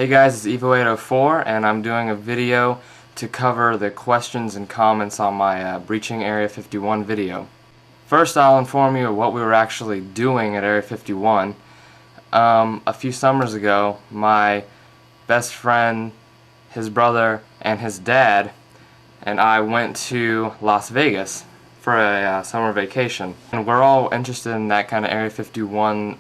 Hey guys, it's Evo804 and I'm doing a video to cover the questions and comments on my Breaching Area 51 video. First, I'll inform you of what we were actually doing at Area 51. A few summers ago, my best friend, his brother, and his dad and I went to Las Vegas for a summer vacation. And we're all interested in that kind of Area 51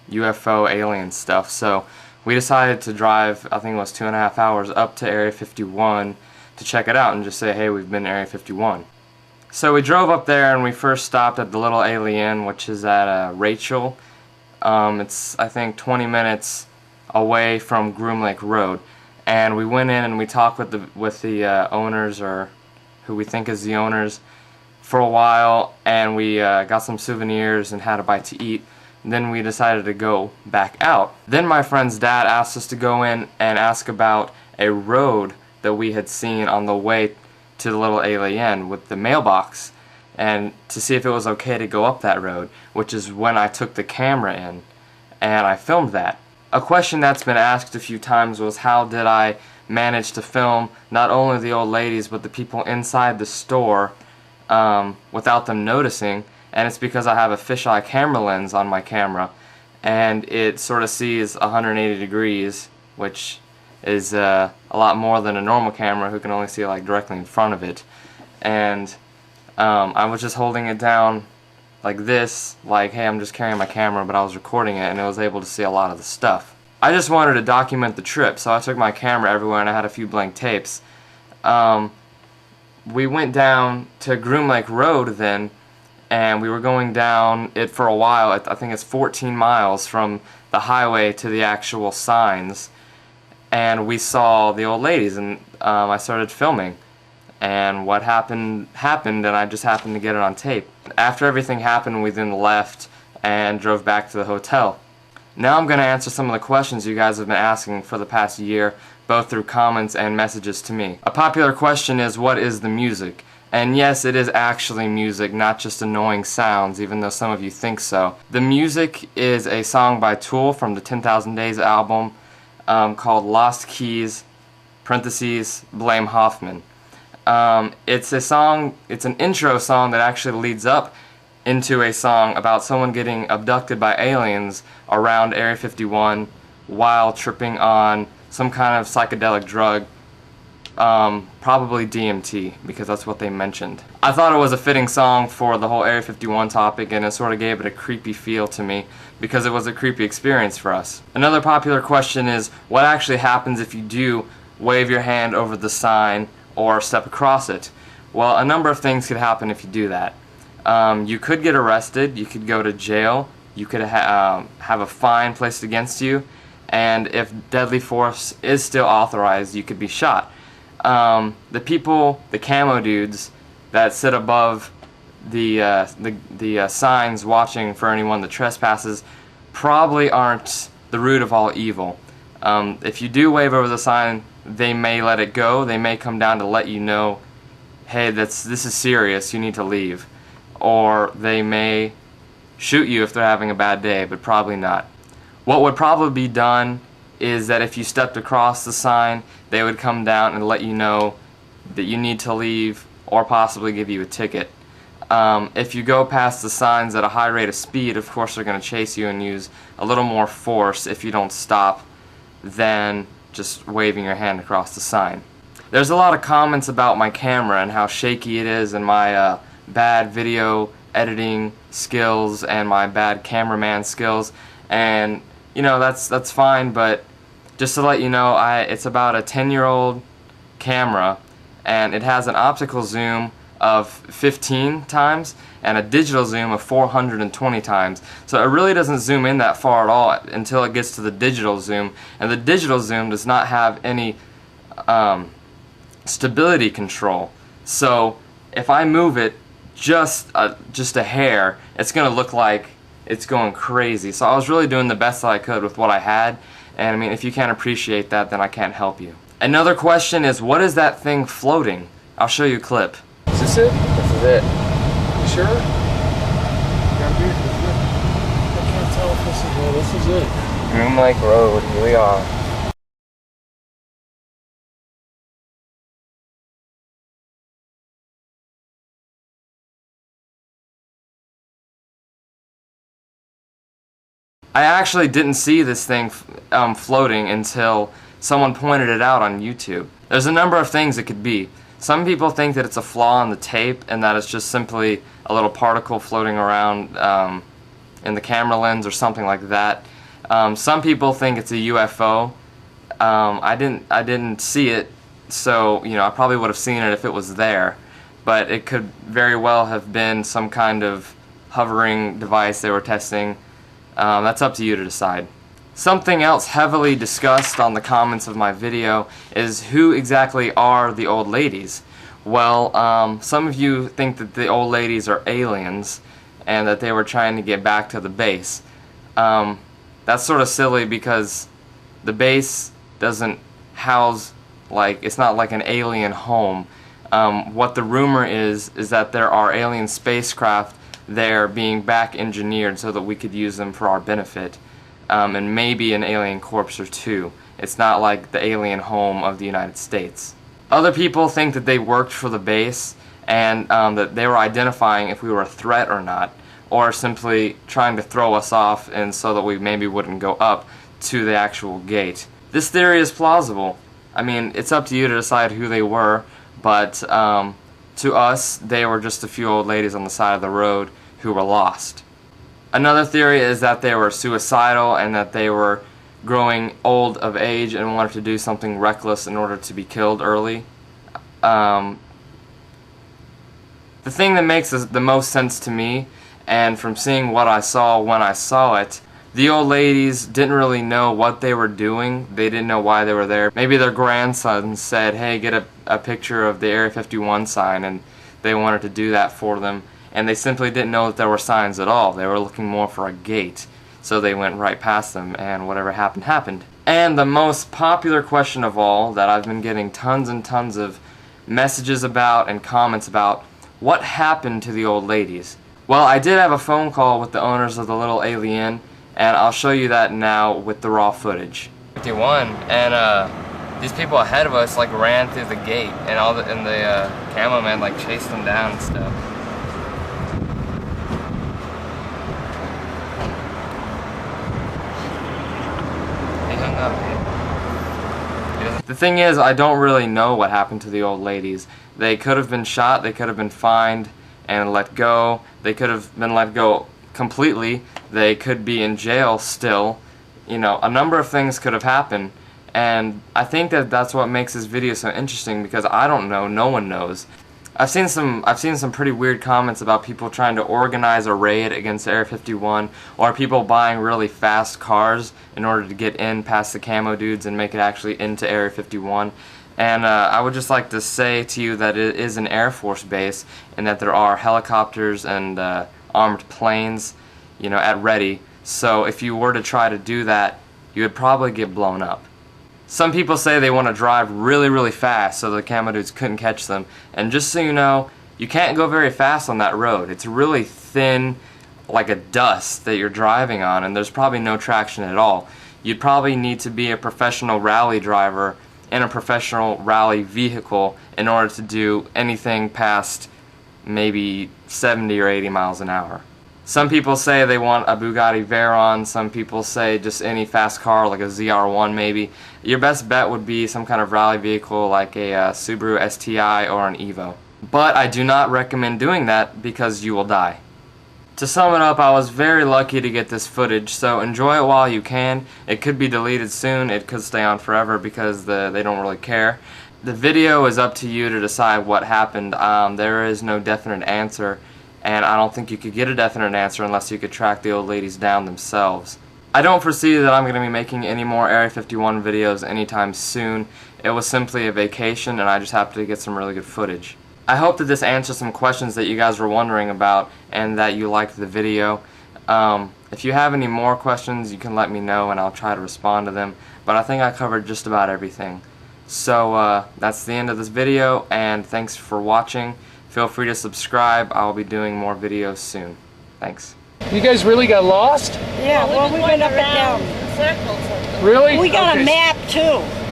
UFO alien stuff, so we decided to drive, I think it was 2.5 hours, up to Area 51 to check it out and just say, hey, we've been to Area 51. So we drove up there and we first stopped at the Little Alien, which is at Rachel. It's, I think, 20 minutes away from Groom Lake Road. And we went in and we talked with the owners, or who we think is the owners, for a while, and we got some souvenirs and had a bite to eat. Then we decided to go back out. Then my friend's dad asked us to go in and ask about a road that we had seen on the way to the Little Alien with the mailbox, and to see if it was okay to go up that road, which is when I took the camera in and I filmed that. A question that's been asked a few times was, how did I manage to film not only the old ladies but the people inside the store without them noticing? And it's because I have a fisheye camera lens on my camera, and it sort of sees 180 degrees, which is a lot more than a normal camera who can only see like directly in front of it. And I was just holding it down like this, like, hey, I'm just carrying my camera, but I was recording it and I was able to see a lot of the stuff. I just wanted to document the trip, so I took my camera everywhere and I had a few blank tapes. We went down to Groom Lake Road then, and we were going down it for a while. I think it's 14 miles from the highway to the actual signs, and we saw the old ladies, and I started filming, and what happened, and I just happened to get it on tape. After everything happened, we then left and drove back to the hotel. Now I'm going to answer some of the questions you guys have been asking for the past year, both through comments and messages to me. A popular question is, what is the music? And yes, it is actually music, not just annoying sounds, even though some of you think so. The music is a song by Tool from the 10,000 Days album called Lost Keys, parentheses, Blame Hoffman. It's a song, it's an intro song that actually leads up into a song about someone getting abducted by aliens around Area 51 while tripping on some kind of psychedelic drug. Probably DMT, because that's what they mentioned. I thought it was a fitting song for the whole Area 51 topic, and it sort of gave it a creepy feel to me, because it was a creepy experience for us. Another popular question is, what actually happens if you do wave your hand over the sign or step across it? Well, a number of things could happen if you do that. You could get arrested, you could go to jail, you could have a fine placed against you, and if deadly force is still authorized, you could be shot. The people, the camo dudes that sit above the signs watching for anyone that trespasses, probably aren't the root of all evil. If you do wave over the sign, they may let it go. They may come down to let you know, hey, this is serious, you need to leave. Or they may shoot you if they're having a bad day, but probably not. What would probably be done is that if you stepped across the sign, they would come down and let you know that you need to leave, or possibly give you a ticket. If you go past the signs at a high rate of speed, of course they're going to chase you and use a little more force if you don't stop than just waving your hand across the sign. There's a lot of comments about my camera and how shaky it is, and my bad video editing skills and my bad cameraman skills, and you know, that's fine, but just to let you know, it's about a 10-year-old camera, and it has an optical zoom of 15 times and a digital zoom of 420 times. So it really doesn't zoom in that far at all until it gets to the digital zoom, and the digital zoom does not have any stability control. So if I move it just a hair, it's going to look like it's going crazy. So I was really doing the best that I could with what I had, and I mean, if you can't appreciate that, then I can't help you. Another question is, what is that thing floating? I'll show you a clip. Is this it? This is it. You sure? I can't tell if this is it. Groom Lake Road, here we are. I actually didn't see this thing floating until someone pointed it out on YouTube. There's a number of things it could be. Some people think that it's a flaw in the tape and that it's just simply a little particle floating around in the camera lens or something like that. Some people think it's a UFO. I didn't see it, so I probably would have seen it if it was there. But it could very well have been some kind of hovering device they were testing. That's up to you to decide. Something else heavily discussed on the comments of my video is who exactly are the old ladies. Well, some of you think that the old ladies are aliens and that they were trying to get back to the base. That's sort of silly because the base doesn't house, it's not like an alien home. What the rumor is that there are alien spacecraft there being back engineered so that we could use them for our benefit, and maybe an alien corpse or two. It's not like the alien home of the United States. Other people think that they worked for the base and that they were identifying if we were a threat or not, or simply trying to throw us off and so that we maybe wouldn't go up to the actual gate. This theory is plausible. I mean, it's up to you to decide who they were, but to us, they were just a few old ladies on the side of the road who were lost. Another theory is that they were suicidal and that they were growing old of age and wanted to do something reckless in order to be killed early. The thing that makes the most sense to me, and from seeing what I saw when I saw it, the old ladies didn't really know what they were doing. They didn't know why they were there. Maybe their grandson said, hey, get a picture of the Area 51 sign, and they wanted to do that for them. And they simply didn't know that there were signs at all. They were looking more for a gate. So they went right past them, and whatever happened, happened. And the most popular question of all that I've been getting tons and tons of messages about and comments about, what happened to the old ladies? Well, I did have a phone call with the owners of the little alien, and I'll show you that now with the raw footage. 51, and these people ahead of us ran through the gate, and the camo man chased them down and stuff. He hung up. The thing is, I don't really know what happened to the old ladies. They could have been shot, they could have been fined and let go, they could have been let go completely, they could be in jail still. A number of things could have happened, and I think that that's what makes this video so interesting, because I don't know, no one knows. I've seen some pretty weird comments about people trying to organize a raid against Area 51, or people buying really fast cars in order to get in past the camo dudes and make it actually into Area 51. And I would just like to say to you that it is an Air Force base, and that there are helicopters and armed planes, at ready. So if you were to try to do that, you would probably get blown up. Some people say they want to drive really, really fast so the camo dudes couldn't catch them. And just so you know, you can't go very fast on that road. It's really thin, like a dust that you're driving on, and there's probably no traction at all. You'd probably need to be a professional rally driver in a professional rally vehicle in order to do anything past maybe 70 or 80 miles an hour. Some people say they want a Bugatti Veyron, some people say just any fast car like a ZR1 maybe. Your best bet would be some kind of rally vehicle like a Subaru STI or an Evo. But I do not recommend doing that because you will die. To sum it up, I was very lucky to get this footage, so enjoy it while you can. It could be deleted soon, it could stay on forever because they don't really care. The video is up to you to decide what happened. There is no definite answer, and I don't think you could get a definite answer unless you could track the old ladies down themselves. I don't foresee that I'm going to be making any more Area 51 videos anytime soon. It was simply a vacation, and I just happened to get some really good footage. I hope that this answers some questions that you guys were wondering about and that you liked the video. If you have any more questions, you can let me know and I'll try to respond to them. But I think I covered just about everything. So that's the end of this video, and thanks for watching. Feel free to subscribe. I'll be doing more videos soon. Thanks. You guys really got lost? Yeah, well, we went up and down. Really? We got a map too.